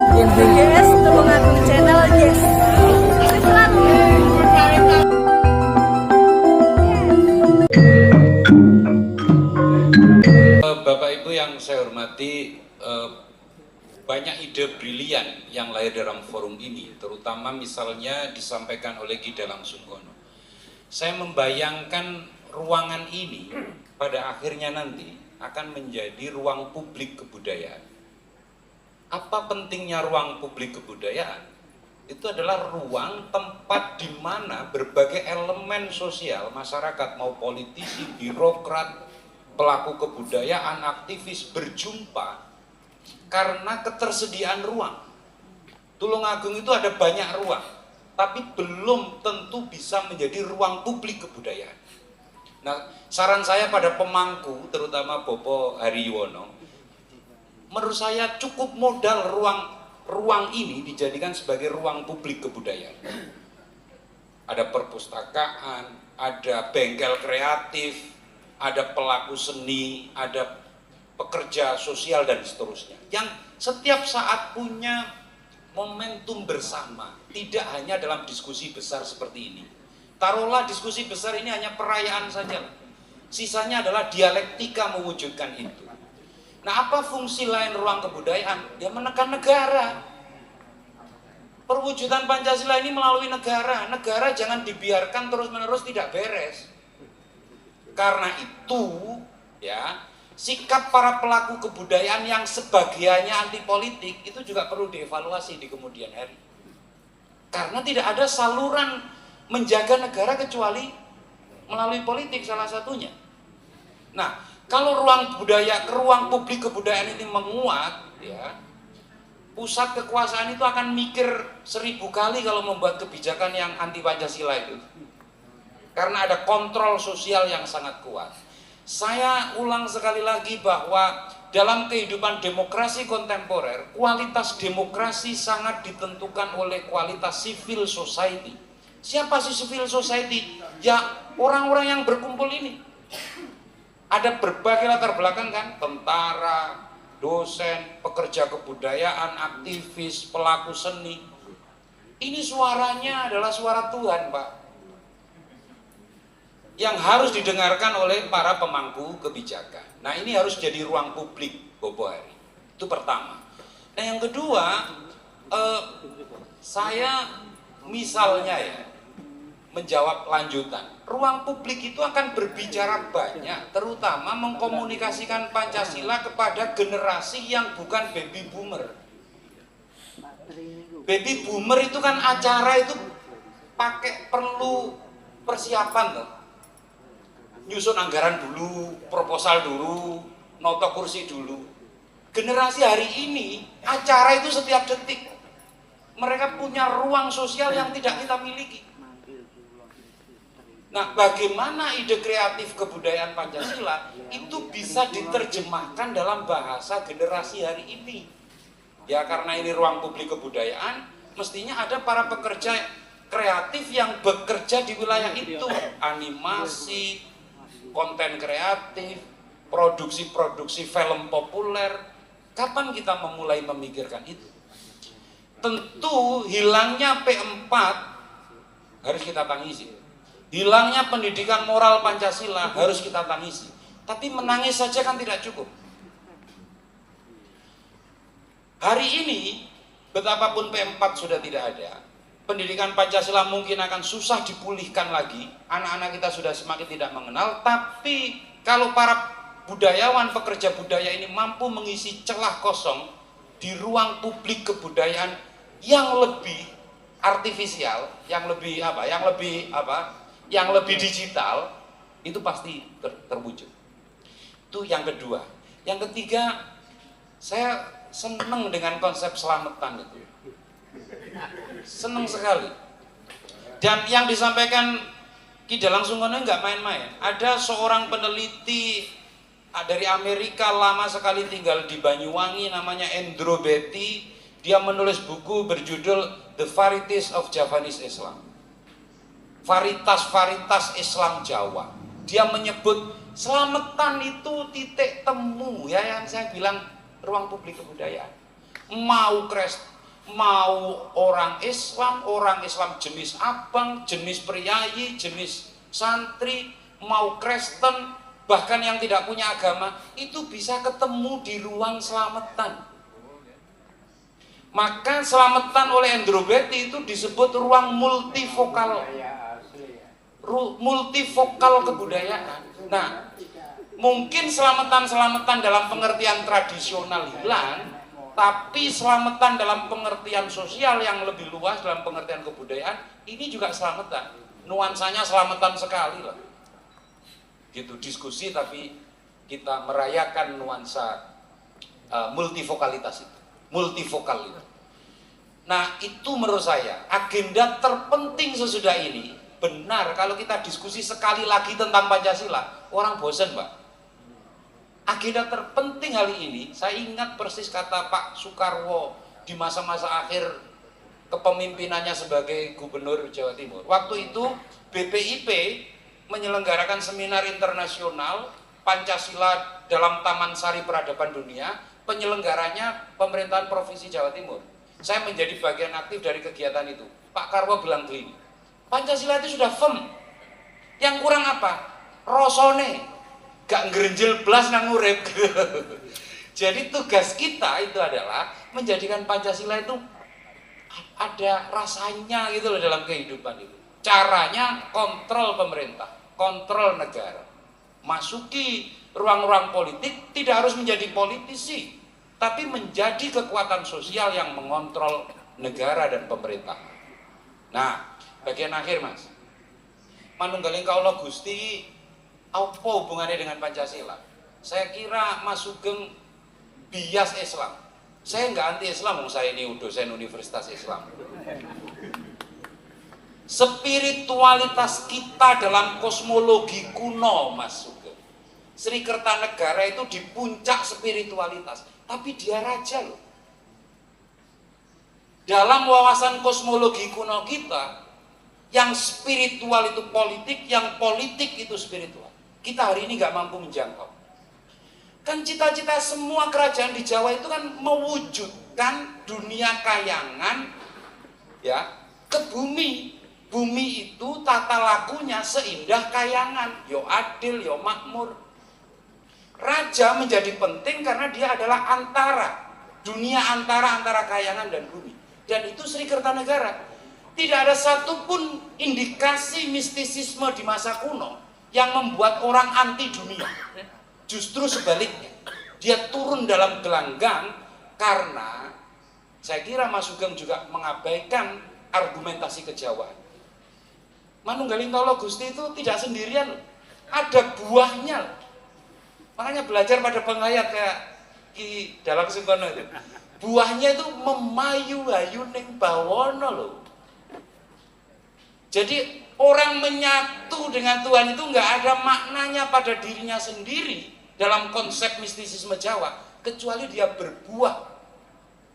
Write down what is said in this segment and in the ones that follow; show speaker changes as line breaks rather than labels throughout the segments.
Guys, Tulungagung channel guys. Sukses selalu.
Bapak Ibu yang saya hormati, banyak ide brilian yang lahir dalam forum ini, terutama misalnya disampaikan oleh Ki Dalang Sungkono. Saya membayangkan ruangan ini pada akhirnya nanti akan menjadi ruang publik kebudayaan. Apa pentingnya ruang publik kebudayaan? Itu adalah ruang tempat di mana berbagai elemen sosial masyarakat, mau politisi, birokrat, pelaku kebudayaan, aktivis berjumpa karena ketersediaan ruang. Tulungagung itu ada banyak ruang, tapi belum tentu bisa menjadi ruang publik kebudayaan. Nah, saran saya pada pemangku, terutama Bopo Hariyuwono, menurut saya cukup modal ruang ini dijadikan sebagai ruang publik kebudayaan. Ada perpustakaan, ada bengkel kreatif, ada pelaku seni, ada pekerja sosial dan seterusnya, yang setiap saat punya momentum bersama, tidak hanya dalam diskusi besar seperti ini. Taruhlah diskusi besar ini hanya perayaan saja, sisanya adalah dialektika mewujudkan itu. Nah, apa fungsi lain ruang kebudayaan? Ya menekan negara. Perwujudan Pancasila ini melalui negara. Negara jangan dibiarkan terus-menerus tidak beres. Karena itu, ya, sikap para pelaku kebudayaan yang sebagiannya anti politik itu juga perlu dievaluasi di kemudian hari. Karena tidak ada saluran menjaga negara kecuali melalui politik salah satunya. Nah, kalau ruang publik kebudayaan ini menguat, ya, pusat kekuasaan itu akan mikir 1000 kali kalau membuat kebijakan yang anti Pancasila itu. Karena ada kontrol sosial yang sangat kuat. Saya ulang sekali lagi bahwa dalam kehidupan demokrasi kontemporer, kualitas demokrasi sangat ditentukan oleh kualitas civil society. Siapa sih civil society? Ya, orang-orang yang berkumpul ini. Ada berbagai latar belakang kan, tentara, dosen, pekerja kebudayaan, aktivis, pelaku seni. Ini suaranya adalah suara Tuhan, Pak, yang harus didengarkan oleh para pemangku kebijakan. Nah, ini harus jadi ruang publik, Bobo Hari. Itu pertama. Nah, yang kedua, saya misalnya ya, menjawab lanjutan. Ruang publik itu akan berbicara banyak, terutama mengkomunikasikan Pancasila kepada generasi yang bukan baby boomer. Baby boomer itu kan acara itu perlu persiapan tuh. Nyusun anggaran dulu, proposal dulu, noto kursi dulu. Generasi hari ini, acara itu setiap detik. Mereka punya ruang sosial yang tidak kita miliki. Nah, bagaimana ide kreatif kebudayaan Pancasila itu bisa diterjemahkan dalam bahasa generasi hari ini? Ya, karena ini ruang publik kebudayaan, mestinya ada para pekerja kreatif yang bekerja di wilayah itu. Animasi, konten kreatif, produksi-produksi film populer. Kapan kita memulai memikirkan itu? Tentu hilangnya P4 harus kita tangisi. Hilangnya pendidikan moral Pancasila harus kita tangisi. Tapi menangis saja kan tidak cukup. Hari ini, betapapun P4 sudah tidak ada, pendidikan Pancasila mungkin akan susah dipulihkan lagi. Anak-anak kita sudah semakin tidak mengenal. Tapi kalau para budayawan, pekerja budaya ini mampu mengisi celah kosong di ruang publik kebudayaan yang lebih artifisial, yang lebih digital, itu pasti terwujud. Itu yang kedua. Yang ketiga, saya senang dengan konsep selamatan itu. Senang sekali. Dan yang disampaikan Ki Dalang Sungkono nggak main-main. Ada seorang peneliti dari Amerika, lama sekali tinggal di Banyuwangi, namanya Andrew Beatty. Dia menulis buku berjudul The Varieties of Javanese Islam. Varietas-varietas Islam Jawa. Dia menyebut selamatan itu titik temu, ya, yang saya bilang ruang publik kebudayaan. Mau mau orang Islam jenis abang, jenis priayi, jenis santri, mau Kristen, bahkan yang tidak punya agama, itu bisa ketemu di ruang selamatan. Maka selamatan oleh Andrew Beatty itu disebut ruang multivokal, kebudayaan. Nah, mungkin selamatan dalam pengertian tradisional hilang, tapi selamatan dalam pengertian sosial yang lebih luas, dalam pengertian kebudayaan, ini juga selamatan. Nuansanya selamatan sekali lah. Gitu, diskusi tapi kita merayakan nuansa multivokalitas itu. Multivokal itu. Nah, itu menurut saya agenda terpenting sesudah ini. Benar, kalau kita diskusi sekali lagi tentang Pancasila, orang bosan, Pak. Agenda terpenting hari ini, saya ingat persis kata Pak Soekarwo di masa-masa akhir kepemimpinannya sebagai Gubernur Jawa Timur. Waktu itu BPIP menyelenggarakan seminar internasional Pancasila dalam Taman Sari Peradaban Dunia, penyelenggaranya pemerintahan Provinsi Jawa Timur. Saya menjadi bagian aktif dari kegiatan itu. Pak Karwo bilang begini, Pancasila itu sudah firm, yang kurang apa? Rosone, gak ngerenjel blas nang urip. Jadi tugas kita itu adalah menjadikan Pancasila itu ada rasanya gitu loh dalam kehidupan itu. Caranya kontrol pemerintah, kontrol negara. Masuki ruang-ruang politik tidak harus menjadi politisi, tapi menjadi kekuatan sosial yang mengontrol negara dan pemerintah. Nah, bagian akhir Mas. Manunggaling Kaula Gusti apa hubungannya dengan Pancasila? Saya kira Mas Sugeng bias Islam. Saya nggak anti Islam, saya ini dosen Universitas Islam. Spiritualitas kita dalam kosmologi kuno, Mas Sugeng. Sri Kertanegara itu di puncak spiritualitas, tapi dia raja loh. Dalam wawasan kosmologi kuno kita, yang spiritual itu politik, yang politik itu spiritual. Kita hari ini nggak mampu menjangkau. Kan cita-cita semua kerajaan di Jawa itu kan mewujudkan dunia kayangan ya ke bumi. Bumi itu tata lakunya seindah kayangan, yo adil, yo makmur. Raja menjadi penting karena dia adalah antara dunia antara kayangan dan bumi. Dan itu Sri Kertanegara. Tidak ada satupun indikasi mistisisme di masa kuno yang membuat orang anti dunia. Justru sebaliknya, dia turun dalam gelanggang karena saya kira Mas Sugeng juga mengabaikan argumentasi kejawaan. Manunggaling Kaula Gusti itu tidak sendirian, ada buahnya. Makanya belajar pada penghayat kayak Ki Dalang Sungkono itu. Buahnya itu memayu-ayu ning bawana loh. Jadi orang menyatu dengan Tuhan itu nggak ada maknanya pada dirinya sendiri dalam konsep mistisisme Jawa, kecuali dia berbuah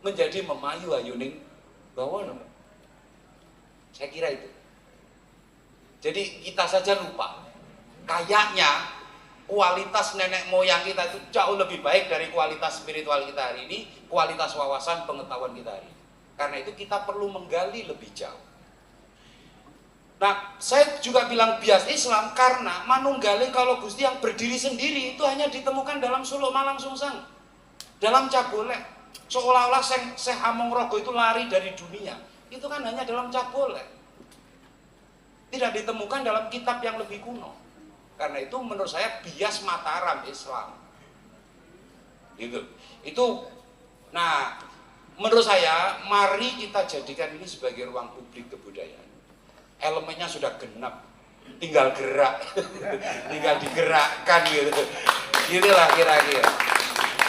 menjadi memayu-ayu ning bawana. Saya kira itu. Jadi kita saja lupa, kayaknya kualitas nenek moyang kita itu jauh lebih baik dari kualitas spiritual kita hari ini, kualitas wawasan pengetahuan kita hari ini. Karena itu kita perlu menggali lebih jauh. Nah, saya juga bilang bias Islam karena Manunggaling Kaula Gusti yang berdiri sendiri itu hanya ditemukan dalam Suluk Malang Sungsang, dalam Cabolek. Seolah-olah Syekh Hamengrogo itu lari dari dunia. Itu kan hanya dalam Cabolek. Tidak ditemukan dalam kitab yang lebih kuno. Karena itu menurut saya bias Mataram Islam. Gitu. Itu nah, menurut saya mari kita jadikan ini sebagai ruang publik kebudayaan. Elemennya sudah genap, tinggal gerak. Tinggal digerakkan gitu. Gitulah kira-kira.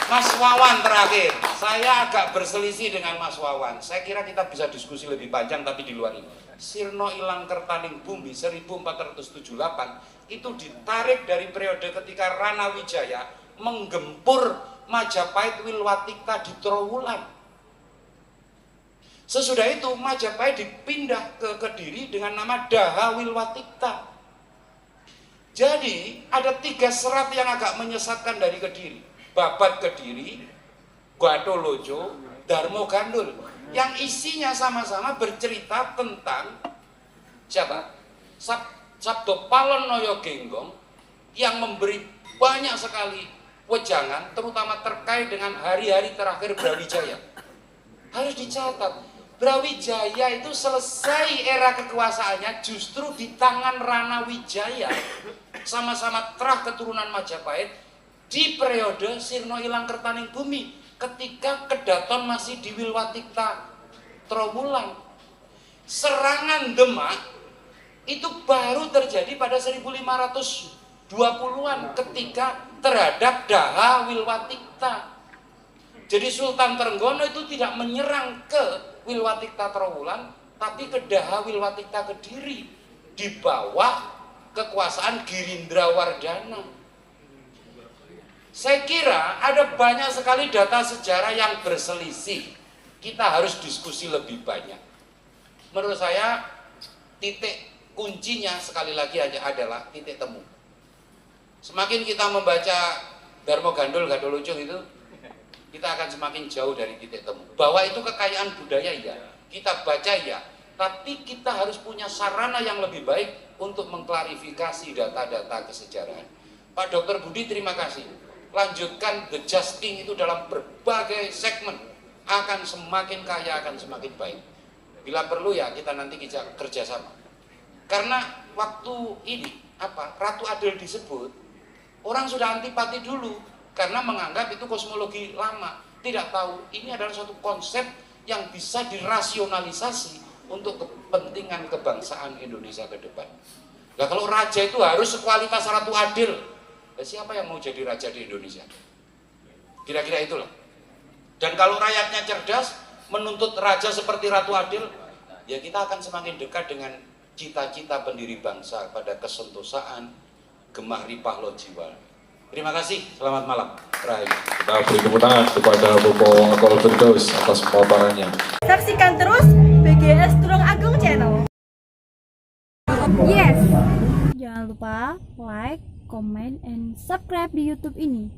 Mas Wawan terakhir, saya agak berselisih dengan Mas Wawan. Saya kira kita bisa diskusi lebih panjang tapi di luar ini. Sirno Ilang Kertaning Bumi 1478 itu ditarik dari periode ketika Rana Wijaya menggempur Majapahit Wilwatikta di Trowulan. Sesudah itu Majapahit dipindah ke Kediri dengan nama Daha Wilwatikta. Jadi ada 3 serat yang agak menyesatkan dari Kediri. Babat Kediri, Gatolojo, Darmo Gandul. yang isinya sama-sama bercerita tentang siapa? Sabdo Palon Noyo Genggong yang memberi banyak sekali wejangan, terutama terkait dengan hari-hari terakhir Brawijaya. Harus dicatat, Brawijaya itu selesai era kekuasaannya justru di tangan Rana Wijaya, sama-sama terah keturunan Majapahit di periode Sirno Ilang Kertaning Bumi, ketika Kedaton masih di Wilwatikta Trowulan. Serangan Demak itu baru terjadi pada 1520-an ketika terhadap Daha Wilwatikta. Jadi Sultan Trenggono itu tidak menyerang ke Wilwatikta Trowulan, tapi ke Daha Wilwatikta Kediri di bawah kekuasaan Girindrawardhana. Saya kira ada banyak sekali data sejarah yang berselisih. Kita harus diskusi lebih banyak. Menurut saya titik kuncinya sekali lagi adalah titik temu. Semakin kita membaca Darmo Gandul Gadolucung itu, kita akan semakin jauh dari titik temu. Bahwa itu kekayaan budaya ya, kita baca ya, tapi kita harus punya sarana yang lebih baik untuk mengklarifikasi data-data kesejarahan. Pak Dr. Budi, terima kasih. Lanjutkan The Justing itu dalam berbagai segmen, akan semakin kaya, akan semakin baik. Bila perlu ya kita nanti kerjasama. Karena waktu ini Ratu Adil disebut, orang sudah antipati dulu karena menganggap itu kosmologi lama, tidak tahu ini adalah suatu konsep yang bisa dirasionalisasi untuk kepentingan kebangsaan Indonesia ke depan. Nah, kalau raja itu harus sekualitas Ratu Adil, siapa yang mau jadi raja di Indonesia? Kira-kira itulah. Dan kalau rakyatnya cerdas, menuntut raja seperti Ratu Adil, ya kita akan semakin dekat dengan cita-cita pendiri bangsa pada kesentosaan, gemah ripah lo jiwa. Terima kasih, selamat malam. Rahayu.
Kita beri tepuk tangan kepada Bapak Wangkol Firdaus atas pemaparannya.
Saksikan terus BGS Tulung Agung Channel. Yes. Jangan lupa like, comment, and subscribe di YouTube ini.